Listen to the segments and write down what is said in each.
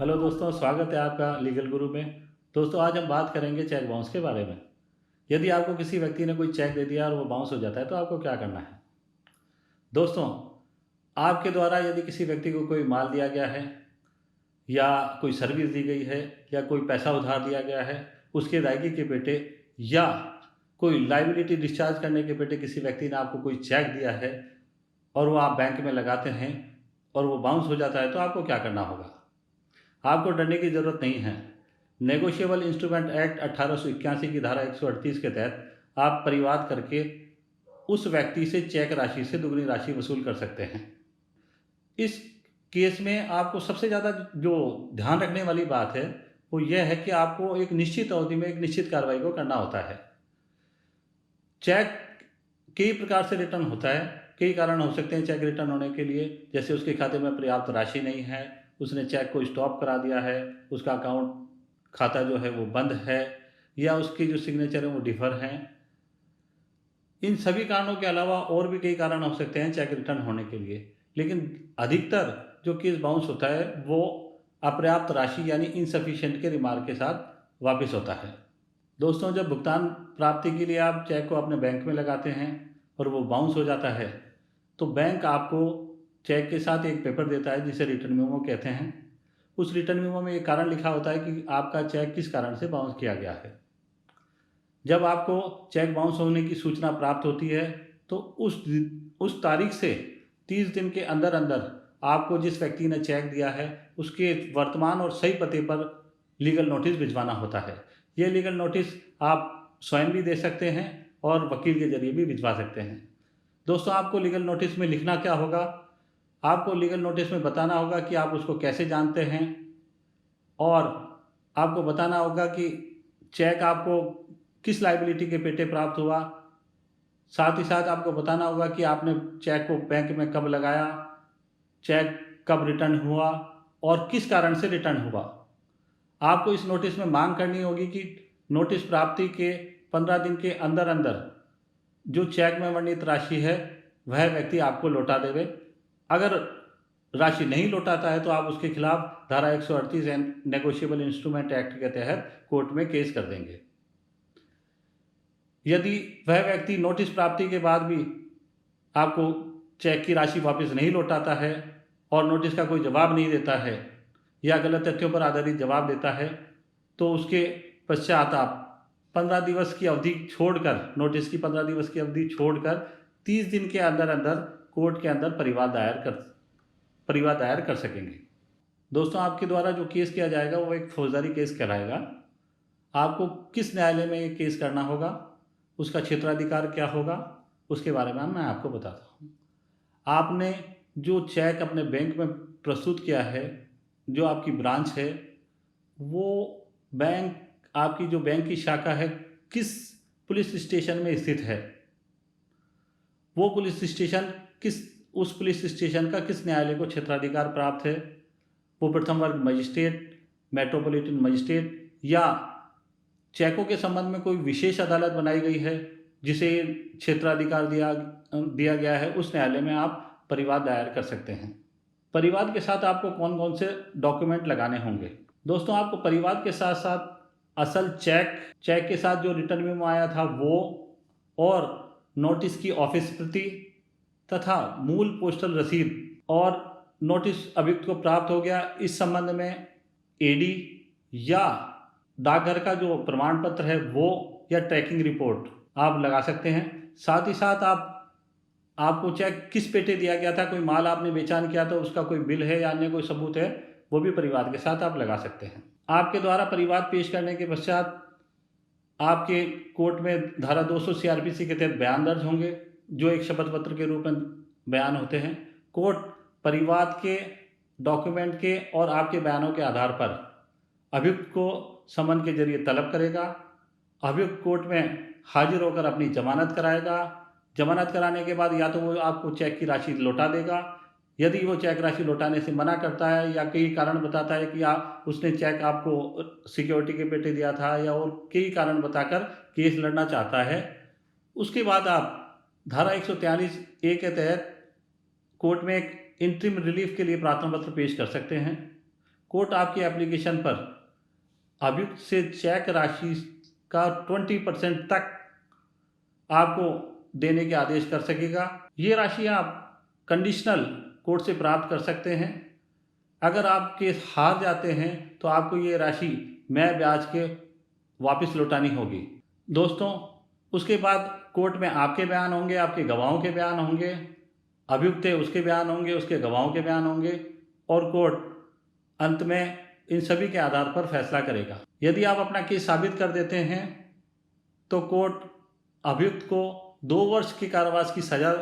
Hello दोस्तों, स्वागत है आपका लीगल गुरु में। दोस्तों, आज हम बात करेंगे चेक बाउंस के बारे में। यदि आपको किसी व्यक्ति ने कोई चेक दे दिया और वो बाउंस हो जाता है तो आपको क्या करना है। दोस्तों, आपके द्वारा यदि किसी व्यक्ति को कोई माल दिया गया है या कोई सर्विस दी गई है या कोई पैसा उधार दिया गया है, उसकी अदायगी के पेटे या कोई लायबिलिटी डिस्चार्ज करने के पेटे किसी व्यक्ति ने आपको कोई चेक दिया है और वो आप बैंक में लगाते हैं और वो बाउंस हो जाता है तो आपको क्या करना होगा। आपको डरने की ज़रूरत नहीं है। नेगोशिएबल इंस्ट्रूमेंट एक्ट 1881 की धारा 138 के तहत आप परिवाद करके उस व्यक्ति से चेक राशि से दुगनी राशि वसूल कर सकते हैं। इस केस में आपको सबसे ज़्यादा जो ध्यान रखने वाली बात है वो यह है कि आपको एक निश्चित अवधि में एक निश्चित कार्रवाई को करना होता है। चेक कई प्रकार से रिटर्न होता है। कई कारण हो सकते हैं चेक रिटर्न होने के लिए, जैसे उसके खाते में पर्याप्त राशि नहीं है, उसने चेक को स्टॉप करा दिया है, उसका अकाउंट खाता जो है वो बंद है, या उसकी जो सिग्नेचर है वो डिफर हैं। इन सभी कारणों के अलावा और भी कई कारण हो सकते हैं चेक रिटर्न होने के लिए, लेकिन अधिकतर जो केस बाउंस होता है वो अपर्याप्त राशि यानी इनसफिशिएंट के रिमार्क के साथ वापस होता है। दोस्तों, जब भुगतान प्राप्ति के लिए आप चेक को अपने बैंक में लगाते हैं और वो बाउंस हो जाता है तो बैंक आपको चेक के साथ एक पेपर देता है जिसे रिटर्न मेमो कहते हैं। उस रिटर्न मेमो में एक कारण लिखा होता है कि आपका चेक किस कारण से बाउंस किया गया है। जब आपको चेक बाउंस होने की सूचना प्राप्त होती है तो उस तारीख से 30 दिन के अंदर अंदर आपको जिस व्यक्ति ने चेक दिया है उसके वर्तमान और सही पते पर लीगल नोटिस भिजवाना होता है। ये लीगल नोटिस आप स्वयं भी दे सकते हैं और वकील के जरिए भी भिजवा सकते हैं। दोस्तों, आपको लीगल नोटिस में लिखना क्या होगा। आपको लीगल नोटिस में बताना होगा कि आप उसको कैसे जानते हैं और आपको बताना होगा कि चेक आपको किस लायबिलिटी के पेटे प्राप्त हुआ। साथ ही साथ आपको बताना होगा कि आपने चेक को बैंक में कब लगाया, चेक कब रिटर्न हुआ और किस कारण से रिटर्न हुआ। आपको इस नोटिस में मांग करनी होगी कि नोटिस प्राप्ति के 15 दिन के अंदर अंदर जो चेक में वर्णित राशि है वह व्यक्ति आपको लौटा देवे। अगर राशि नहीं लौटाता है तो आप उसके खिलाफ धारा 138 नेगोशिएबल इंस्ट्रूमेंट एक्ट के तहत कोर्ट में केस कर देंगे। यदि वह व्यक्ति नोटिस प्राप्ति के बाद भी आपको चेक की राशि वापस नहीं लौटाता है और नोटिस का कोई जवाब नहीं देता है या गलत तथ्यों पर आधारित जवाब देता है तो उसके पश्चात आप 15 दिवस की अवधि छोड़कर, नोटिस की 15 दिवस की अवधि छोड़कर 30 दिन के अंदर अंदर कोर्ट के अंदर परिवाद दायर कर सकेंगे। दोस्तों, आपके द्वारा जो केस किया जाएगा वो एक फौजदारी केस कहलाएगा। आपको किस न्यायालय में ये केस करना होगा, उसका क्षेत्राधिकार क्या होगा, उसके बारे में मैं आपको बताता हूँ। आपने जो चेक अपने बैंक में प्रस्तुत किया है, जो आपकी ब्रांच है, वो बैंक, आपकी जो बैंक की शाखा है, किस पुलिस स्टेशन में स्थित है, वो पुलिस स्टेशन उस पुलिस स्टेशन का किस न्यायालय को क्षेत्राधिकार प्राप्त है। वो प्रथम वर्ग मजिस्ट्रेट, मेट्रोपॉलिटन मजिस्ट्रेट या चेकों के संबंध में कोई विशेष अदालत बनाई गई है जिसे क्षेत्राधिकार दिया गया है, उस न्यायालय में आप परिवाद दायर कर सकते हैं। परिवाद के साथ आपको कौन कौन से डॉक्यूमेंट लगाने होंगे। दोस्तों, आपको परिवाद के साथ साथ असल चेक के साथ जो रिटर्न मेमो आया था वो, और नोटिस की ऑफिस प्रति तथा मूल पोस्टल रसीद, और नोटिस अभियुक्त को प्राप्त हो गया इस संबंध में एडी या डाकघर का जो प्रमाण पत्र है वो, या ट्रैकिंग रिपोर्ट आप लगा सकते हैं। साथ ही साथ आपको चेक किस पेटे दिया गया था, कोई माल आपने बेचान किया तो उसका कोई बिल है या अन्य कोई सबूत है, वो भी परिवाद के साथ आप लगा सकते हैं। आपके द्वारा परिवाद पेश करने के पश्चात आपके कोर्ट में धारा 200 सीआरपीसी के तहत बयान दर्ज होंगे जो एक शपथ पत्र के रूप में बयान होते हैं। कोर्ट परिवाद के डॉक्यूमेंट के और आपके बयानों के आधार पर अभियुक्त को समन के जरिए तलब करेगा। अभियुक्त कोर्ट में हाजिर होकर अपनी जमानत कराएगा। जमानत कराने के बाद या तो वो आपको चेक की राशि लौटा देगा। यदि वो चेक राशि लौटाने से मना करता है या कई कारण बताता है कि उसने चेक आपको सिक्योरिटी के पेटे दिया था या और कई कारण बताकर केस लड़ना चाहता है, उसके बाद आप धारा 143A के तहत कोर्ट में एक इंटरिम रिलीफ के लिए प्रार्थना पत्र पेश कर सकते हैं। कोर्ट आपकी एप्लीकेशन पर अभियुक्त से चेक राशि का 20% तक आपको देने के आदेश कर सकेगा। ये राशि आप कंडीशनल कोर्ट से प्राप्त कर सकते हैं। अगर आप केस हार जाते हैं तो आपको ये राशि मैं ब्याज के वापस लौटानी होगी। दोस्तों, उसके बाद कोर्ट में आपके बयान होंगे, आपके गवाहों के बयान होंगे, अभियुक्त है उसके बयान होंगे, उसके गवाहों के बयान होंगे और कोर्ट अंत में इन सभी के आधार पर फैसला करेगा। यदि आप अपना केस साबित कर देते हैं तो कोर्ट अभियुक्त को 2 वर्ष की कारावास की सजा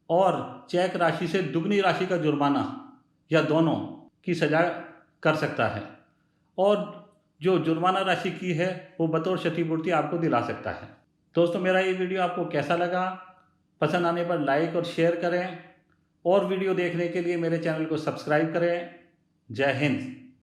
और चेक राशि से दुगनी राशि का जुर्माना या दोनों की सजा कर सकता है और जो जुर्माना राशि की है वो बतौर क्षतिपूर्ति आपको दिला सकता है। दोस्तों, मेरा ये वीडियो आपको कैसा लगा? पसंद आने पर लाइक और शेयर करें और वीडियो देखने के लिए मेरे चैनल को सब्सक्राइब करें। जय हिंद।